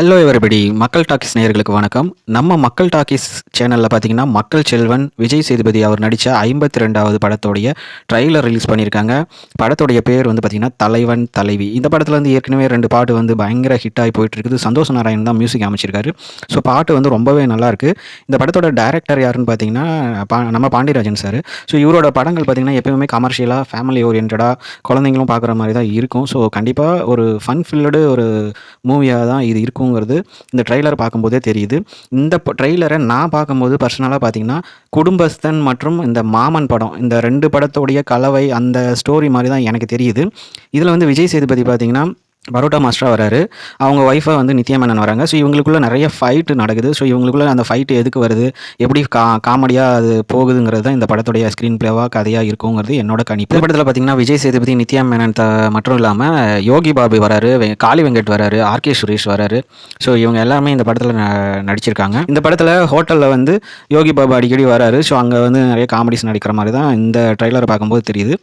Hello everybody மக்கள் talkies நேயர்களுக்கு வணக்கம். நம்ம மக்கள் டாக்கீஸ் சேனலில் பார்த்தீங்கன்னா மக்கள் செல்வன் விஜய் சேதுபதி அவர் நடித்த 52வது படத்தோடைய ட்ரெய்லர் ரிலீஸ் பண்ணியிருக்காங்க. படத்தோடைய பேர் வந்து பார்த்தீங்கன்னா தலைவன் தலைவி. இந்த படத்தில் வந்து ஏற்கனவே 2 பாட்டு வந்து பயங்கர ஹிட் ஆகி போயிட்டு இருக்குது. சந்தோஷ் நாராயண் தான் மியூசிக் அமைச்சிருக்காரு. ஸோ பாட்டு வந்து ரொம்பவே நல்லாயிருக்கு. இந்த படத்தோட டைரக்டர் யாருன்னு பார்த்தீங்கன்னா நம்ம பாண்டியராஜன் சார். ஸோ இவரோட படங்கள் பார்த்தீங்கன்னா எப்பயுமே கமர்ஷியலாக ஃபேமிலி ஓரியன்டாக குழந்தைங்களும் பார்க்குற மாதிரி தான் இருக்கும். ஸோ கண்டிப்பாக ஒரு ஃபன் ஃபில்லடு ஒரு மூவியாக தான் இது இருக்குங்கிறது இந்த ட்ரெய்லர் பார்க்கும்போதே தெரியுது. இந்த ட்ரெய்லரை நான் பார்க்கும்போது பர்சனலாக பார்த்தீங்கன்னா குடும்பஸ்தன் மற்றும் இந்த மாமன் படம் இந்த 2 படத்தோடைய கலவை அந்த ஸ்டோரி மாதிரி தான் எனக்கு தெரியுது. இதில் வந்து விஜய் சேதுபதி பார்த்தீங்கன்னா பரோட்டா மாஸ்டராக வராரு. அவங்க ஒய்ஃபை வந்து நித்யா மேனன் வராங்க. ஸோ இவங்களுக்குள்ள நிறைய ஃபைட்டு நடக்குது. ஸோ இவங்களுக்குள்ள அந்த ஃபைட்டு எதுக்கு வருது, எப்படி காமெடியாக அது போகுதுங்கிறது தான் இந்த படத்துடைய ஸ்க்ரீன் பிளேவாக கதையாக இருக்குங்கிறது என்னோட கணிப்பு. இந்த படத்தில் பார்த்தீங்கன்னா விஜய் சேதுபதி, நித்யா மேனன் மட்டும் இல்லாமல் யோகி பாபு வராரு, காளி வெங்கட் வராரு, ஆர்கே சுரேஷ் வராரு. ஸோ இவங்க எல்லாருமே இந்த படத்தில் நடிச்சிருக்காங்க. இந்த படத்தில் ஹோட்டலில் வந்து யோகி பாபு அடிக்கடி வராரு. ஸோ அங்கே வந்து நிறைய காமெடிஸ் நடிக்கிற மாதிரி தான் இந்த ட்ரெய்லரை பார்க்கும்போது தெரியுது.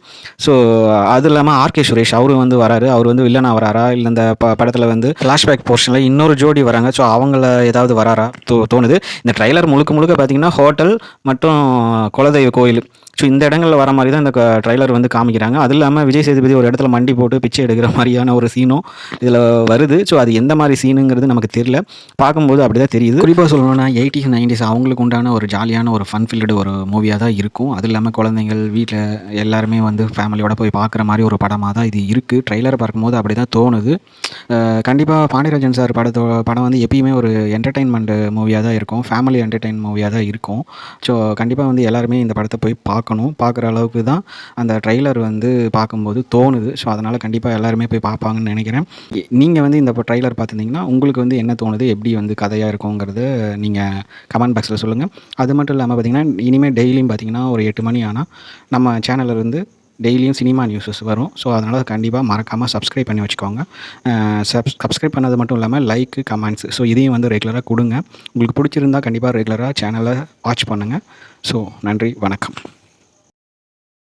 ஸோ அது இல்லாமல் ஆர்கே சுரேஷ் அவரு வந்து வராரு. அவர் வந்து வில்லனாக வராரா இல்லை இந்த படத்தில் வந்து ஃப்ளாஷ்பேக் போர்ஷனில் இன்னொரு ஜோடி வராங்க. ஸோ அவங்கள ஏதாவது வராரா தோணுது. இந்த ட்ரெய்லர் முழுக்க பார்த்தீங்கன்னா ஹோட்டல் மற்றும் குலதெய்வ கோயில், ஸோ இந்த இடங்களில் வர மாதிரி தான் இந்த ட்ரெய்லர் வந்து காமிக்கிறாங்க. அது இல்லாமல் விஜய் சேதுபதி ஒரு இடத்துல மண்டி போட்டு பிச்சை எடுக்கிற மாதிரியான ஒரு சீனும் இதில் வருது. ஸோ அது எந்த மாதிரி சீனுங்கிறது நமக்கு தெரியல. பார்க்கும்போது அப்படி தான் தெரியுது. குறிப்பாக சொல்லணும்னா 80s 90s அவங்களுக்கு உண்டான ஒரு ஜாலியான ஒரு ஃபன் ஃபில்டு ஒரு மூவியாக தான் இருக்கும். அது இல்லாமல் குழந்தைங்கள் வீட்டில் எல்லாருமே வந்து ஃபேமிலியோட போய் பார்க்குற மாதிரி ஒரு படமாக தான் இது இருக்குது. ட்ரெய்லர் பார்க்கும்போது அப்படி தான் தோணுது. கண்டிப்பாக பாண்டியராஜன் சார் படம் வந்து எப்பயுமே ஒரு என்டர்டெயின்மெண்ட் மூவியாக தான் இருக்கும். ஃபேமிலி என்டர்டெயின் மூவியாக தான் இருக்கும். ஸோ கண்டிப்பாக வந்து எல்லாருமே இந்த படத்தை போய் பார்க்குற அளவுக்கு தான் அந்த ட்ரெய்லர் வந்து பார்க்கும்போது தோணுது. ஸோ அதனால் கண்டிப்பாக எல்லாருமே போய் பார்ப்பாங்கன்னு நினைக்கிறேன். நீங்கள் வந்து இந்த ட்ரெய்லர் பார்த்துருந்தீங்கன்னா உங்களுக்கு வந்து என்ன தோணுது, எப்படி வந்து கதையாக இருக்குங்கிறது நீங்கள் கமெண்ட் பாக்ஸில் சொல்லுங்கள். அது மட்டும் இல்லாமல் பார்த்தீங்கன்னா இனிமேல் டெய்லியும் பார்த்தீங்கன்னா ஒரு 8 மணி ஆனால் நம்ம சேனலில் இருந்து டெய்லியும் சினிமா நியூஸஸ் வரும். ஸோ அதனால் கண்டிப்பாக மறக்காமல் சப்ஸ்கிரைப் பண்ணி வச்சுக்கோங்க. சப்ஸ்கிரைப் பண்ணது மட்டும் இல்லாமல் லைக்கு, கமெண்ட்ஸ் ஸோ இதையும் வந்து ரெகுலராக கொடுங்க. உங்களுக்கு பிடிச்சிருந்தா கண்டிப்பாக ரெகுலராக சேனலை வாட்ச் பண்ணுங்கள். ஸோ நன்றி, வணக்கம்.